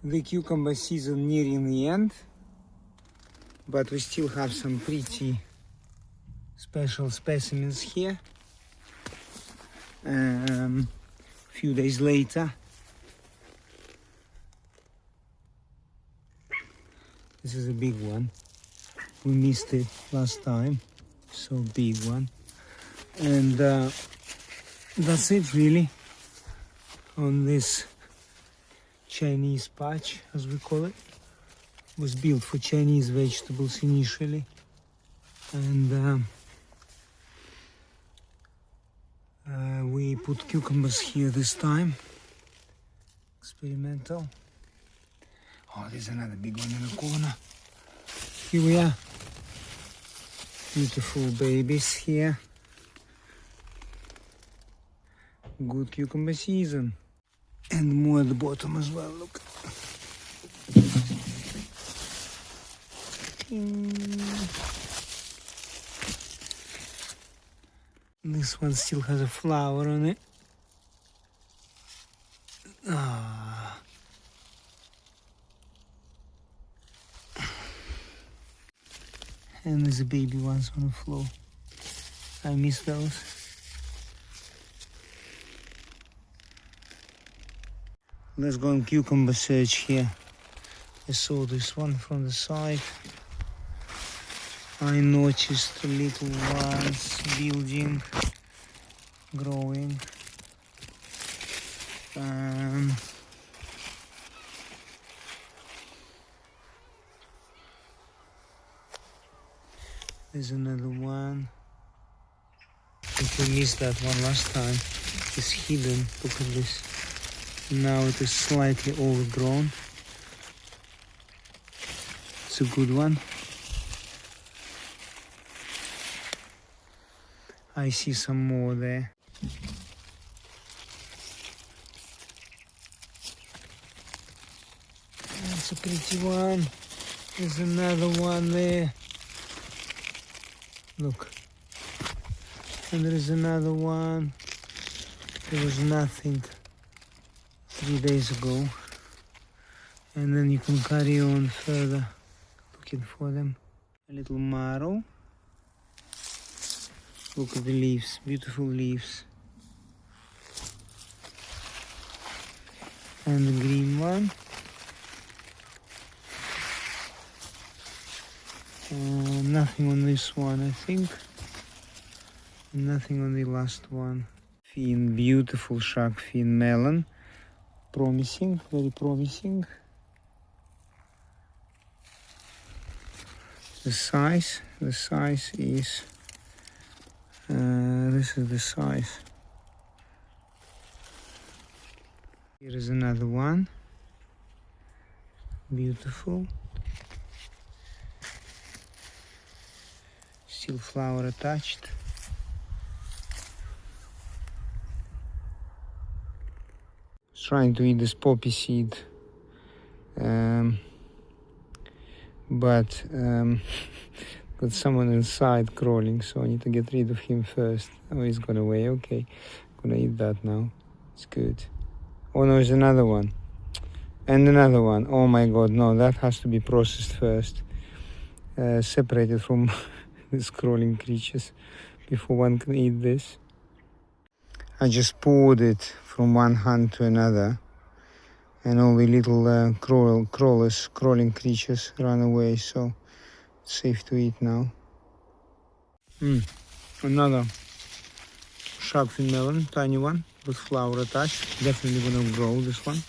The cucumber season nearing the end, but we still have some pretty special specimens here. Few days later, this is a big one. We missed it last time, so big one. And that's it really on this Chinese patch, as we call it. It was built for Chinese vegetables initially, and we put cucumbers here this time, experimental. Oh, there's another big one in the corner. Here we are. Beautiful babies here. Good cucumber season. And more at the bottom as well, look. This one still has a flower on it. And there's a baby ones on the floor. I miss those. Let's go on cucumber search here. I saw this one from the side. I noticed little ones building, growing. There's another one. I think we missed that one last time. It's hidden. Look at this. Now it is slightly overgrown. It's a good one. I see some more there. That's a pretty one. There's another one there. Look. And there is another one. There was nothing 3 days ago. And then you can carry on further looking for them. A little marrow. Look at the leaves, beautiful leaves. And the green one. Nothing on this one, I think. Nothing on the last one. Fin, beautiful shark fin melon. Promising, very promising. The size is, this is the size. Here is another one. Beautiful. Still flower attached. Trying to eat this poppy seed, but got someone inside crawling, so I need to get rid of him first. Oh, he's gone away. Okay, gonna eat that now. It's good. Oh no, there's another one, and another one. Oh my God, no, that has to be processed first, separated from these crawling creatures before one can eat this. I just poured it from one hand to another, and all the little crawling creatures ran away, so it's safe to eat now. Another shark fin melon, tiny one with flower attached. Definitely gonna grow this one.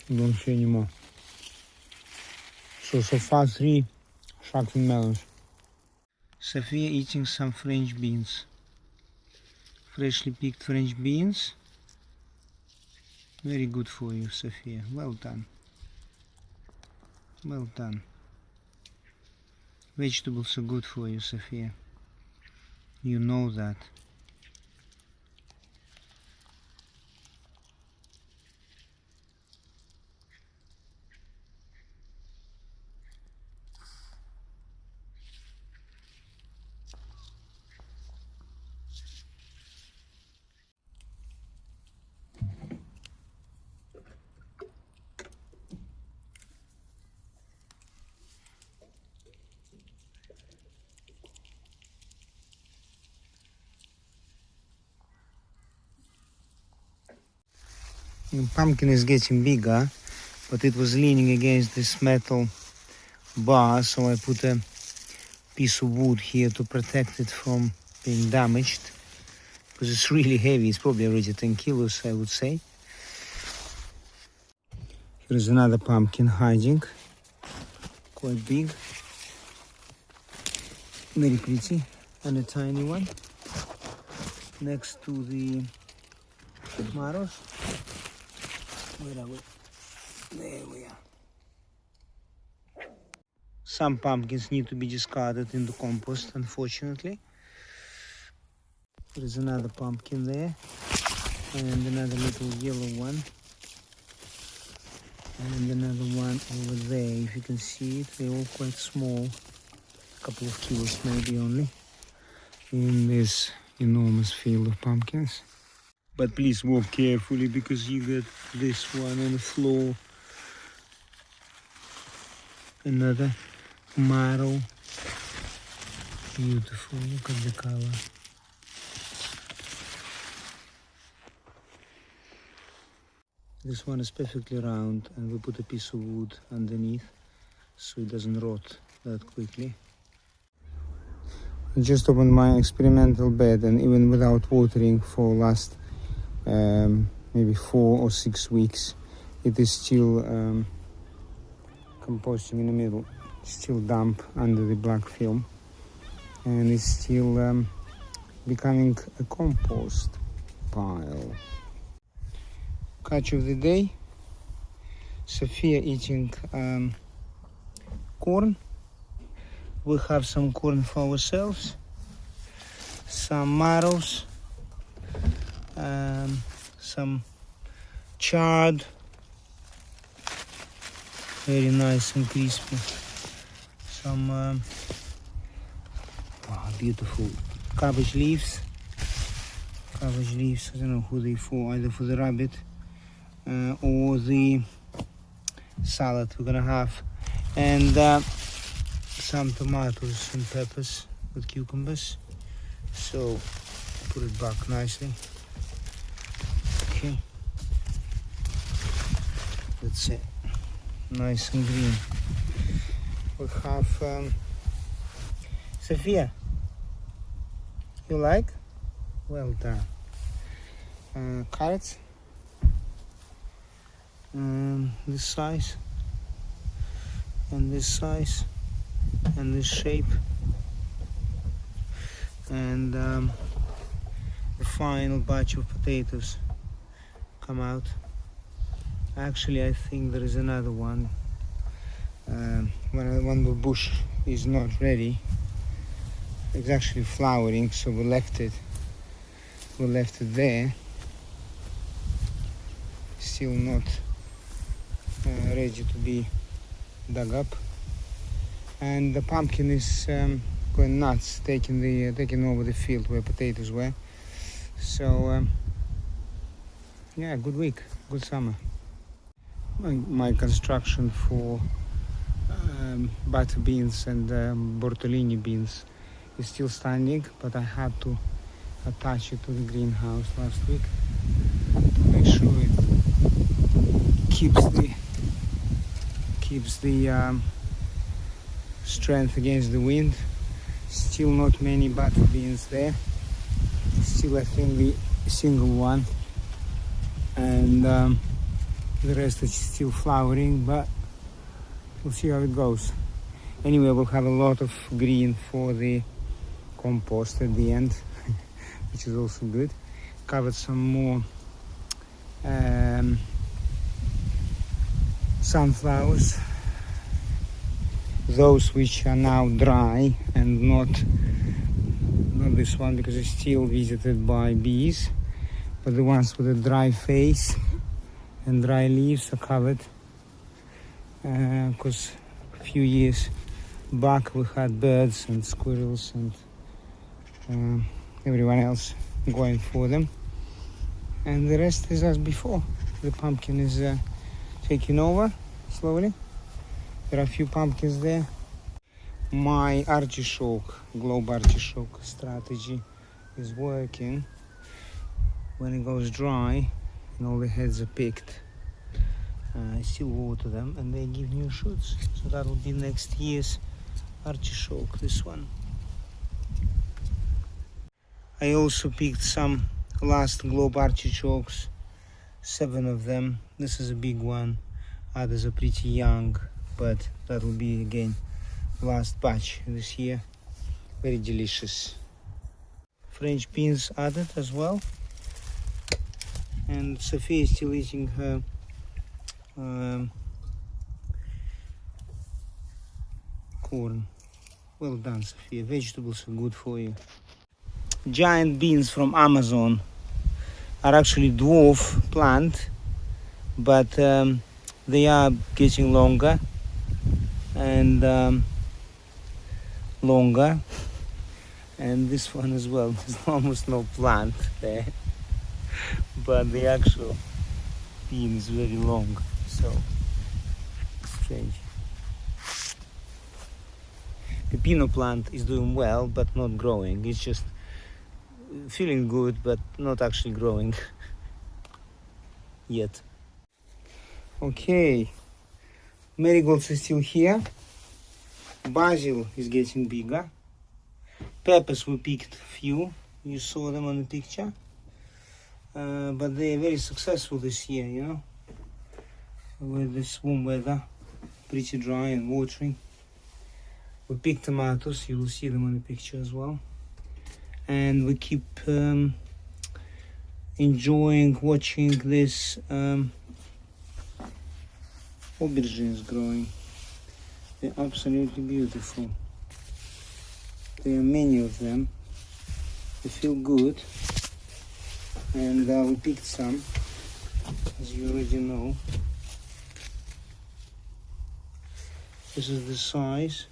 Don't see anymore. So far 3 shark fin melons. Sophia eating some French beans. Freshly picked French beans. Very good for you, Sophia. Well done. Well done. Vegetables are good for you, Sophia. You know that. The pumpkin is getting bigger, but it was leaning against this metal bar, so I put a piece of wood here to protect it from being damaged, because it's really heavy. It's probably already 10 kilos, I would say. Here is another pumpkin hiding, quite big, very pretty, and a tiny one next to the tomatoes. Where are we? There we are. Some pumpkins need to be discarded in the compost, unfortunately. There is another pumpkin there, and another little yellow one, and another one over there. If you can see it, they're all quite small, a couple of kilos maybe only, in this enormous field of pumpkins. But please walk carefully, because you got this one on the floor, another tomato, beautiful, look at the color. This one is perfectly round, and we put a piece of wood underneath so it doesn't rot that quickly. I just opened my experimental bed, and even without watering for last maybe 4 or 6 weeks, it is still composting in the middle, still damp under the black film, and it's still becoming a compost pile. Catch of the day: Sophia eating corn. We have some corn for ourselves, some marrows, some chard, very nice and crispy, some beautiful cabbage leaves, I don't know who they for, either for the rabbit or the salad we're gonna have, and some tomatoes and peppers with cucumbers. So put it back nicely. Okay, that's it, nice and green. We have Sophia, you like? Well done. Carrots, this size, and this size, and this shape, and the final batch of potatoes come out. Actually, I think there is another one. When the bush is not ready, it's actually flowering, so we left it there, still not ready to be dug up, and the pumpkin is going nuts, taking over the field where potatoes were. So yeah, good week, good summer. My construction for butter beans and Bortolini beans is still standing, but I had to attach it to the greenhouse last week to make sure it keeps the strength against the wind. Still not many butter beans there, still I think the single one, and the rest is still flowering, but we'll see how it goes. Anyway, we'll have a lot of green for the compost at the end, which is also good. Covered some more sunflowers, those which are now dry, and not this one because it's still visited by bees, but the ones with a dry face and dry leaves are covered, because a few years back we had birds and squirrels and everyone else going for them, and the rest is as before. The pumpkin is taking over slowly. There are a few pumpkins there. My globe artichoke strategy is working. When it goes dry, and all the heads are picked. I still water them and they give new shoots, so that will be next year's artichoke, this one. I also picked some last globe artichokes, 7 of them. This is a big one, others are pretty young, but that will be again last batch this year. Very delicious. French beans added as well, and Sophia is still eating her corn. Well done, Sophia. Vegetables are good for you. Giant beans from Amazon are actually dwarf plant, but they are getting longer and longer, and this one as well. There's almost no plant there, but the actual bean is very long, so strange. The pino plant is doing well but not growing. It's just feeling good but not actually growing yet. Okay, marigolds are still here. Basil is getting bigger. Peppers, we picked few. You saw them on the picture. But they are very successful this year, you know, with this warm weather, pretty dry and watering. We picked tomatoes, you will see them on the picture as well. And we keep enjoying watching this aubergines growing. They're absolutely beautiful. There are many of them. They feel good. And we picked some, as you already know. This is the size.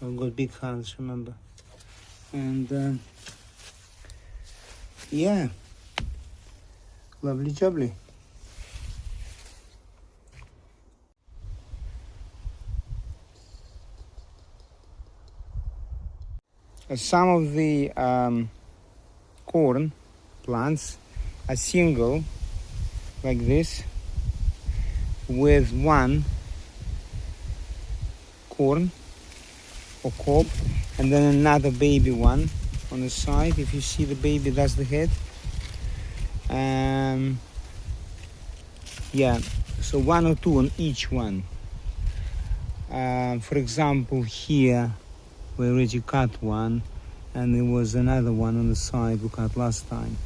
I've got big hands, remember. And yeah, lovely jubbly. Some of the corn plants are single, like this, with one corn or cob, and then another baby one on the side. If you see the baby, that's the head. Yeah, so 1 or 2 on each one. For example, here we already cut one, and there was another one on the side we cut last time.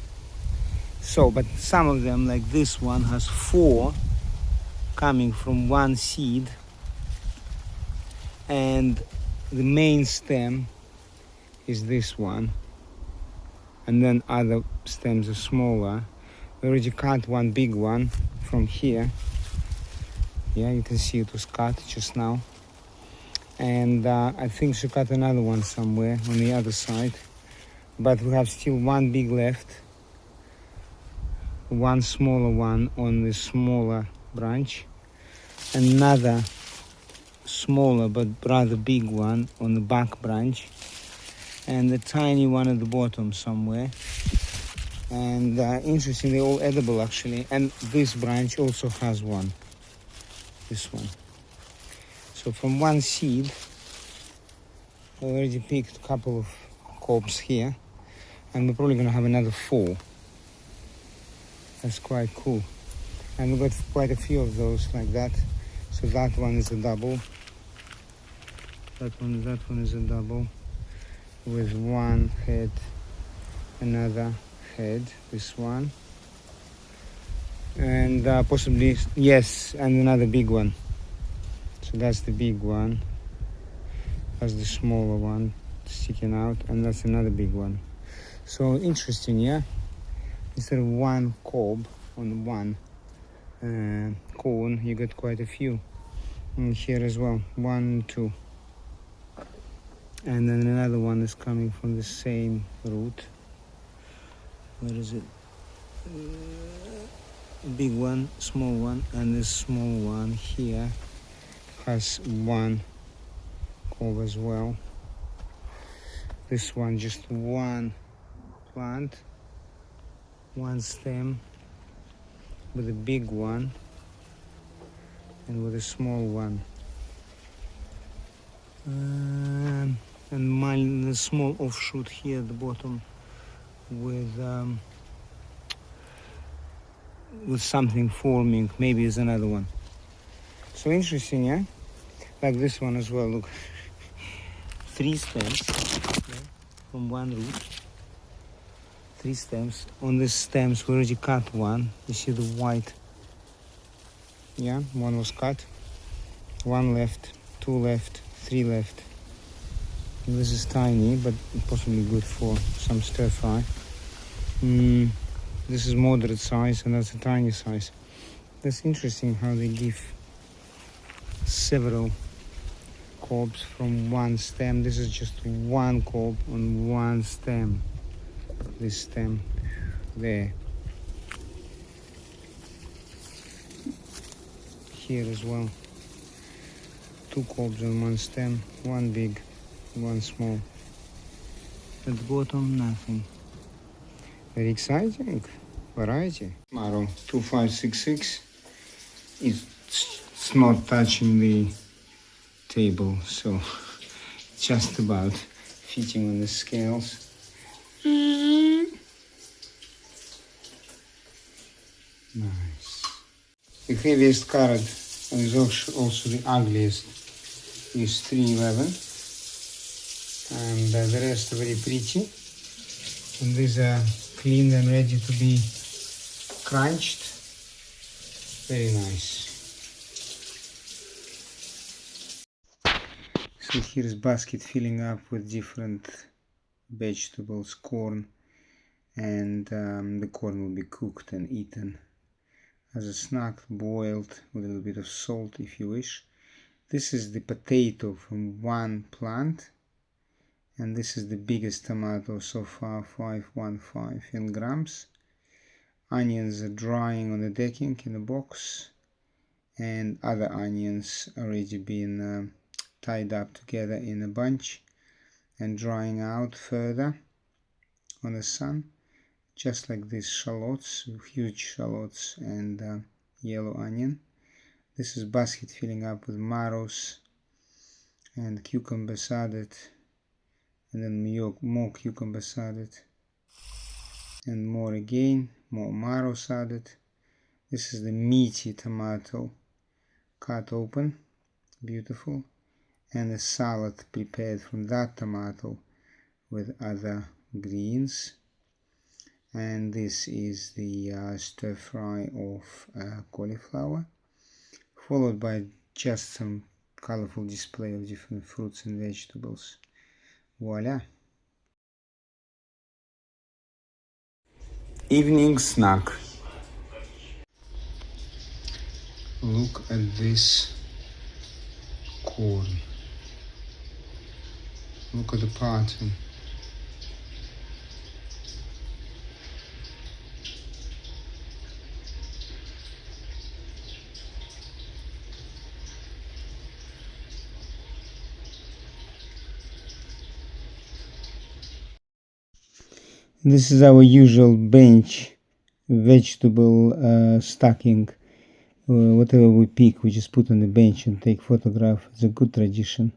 So, but some of them, like this one, has 4 coming from one seed, and the main stem is this one, and then other stems are smaller. We already cut one big one from here. Yeah, you can see it was cut just now. And I think she cut another one somewhere on the other side. But we have still one big left, one smaller one on the smaller branch, another smaller but rather big one on the back branch, and a tiny one at the bottom somewhere. And interesting, they're all edible actually. And this branch also has one, this one. So from one seed, I already picked a couple of cobs here, and we're probably going to have another 4. That's quite cool. And we've got quite a few of those like that. So that one is a double. That one is a double with one head, another head, this one. And possibly, yes, and another big one. So that's the big one, that's the smaller one sticking out, and that's another big one. So interesting, yeah? Instead of one cob on one corn, you get quite a few. And here as well, 1, 2. And then another one is coming from the same root. Where is it? Big one, small one, and this small one here has one cob as well. This one just one plant, one stem with a big one and with a small one. And the small offshoot here at the bottom with something forming. Maybe is another one. So interesting, yeah? Like this one as well, look. 3 stems from one root. 3 stems. On the stems we already cut one. You see the white. Yeah, one was cut. 1 left, 2 left, 3 left. And this is tiny, but possibly good for some stir fry. This is moderate size and that's a tiny size. That's interesting how they give several cobs from one stem. This is just one cob on one stem. This stem there. Here as well. 2 cobs on one stem, one big, one small. At the bottom, nothing. Very exciting variety. Marrow 2566. It's not touching the table, so just about fitting on the scales. Nice. The heaviest carrot and is also the ugliest is 311, and the rest are very pretty. And these are clean and ready to be crunched. Very nice. So here's basket filling up with different vegetables, corn, and the corn will be cooked and eaten as a snack, boiled with a little bit of salt if you wish. This is the potato from one plant, and this is the biggest tomato so far, 515 in grams. Onions are drying on the decking in a box, and other onions already been tied up together in a bunch and drying out further on the sun, just like these shallots, huge shallots, and yellow onion. This is basket filling up with marrows and cucumbers added, and then more cucumbers added, and more again, more marrows added. This is the meaty tomato cut open, beautiful, and a salad prepared from that tomato with other greens. And this is the stir fry of cauliflower, followed by just some colorful display of different fruits and vegetables. Voila! Evening snack. Look at this corn. Look at the pattern. This is our usual bench vegetable stacking. Whatever we pick, we just put on the bench and take photograph. It's a good tradition.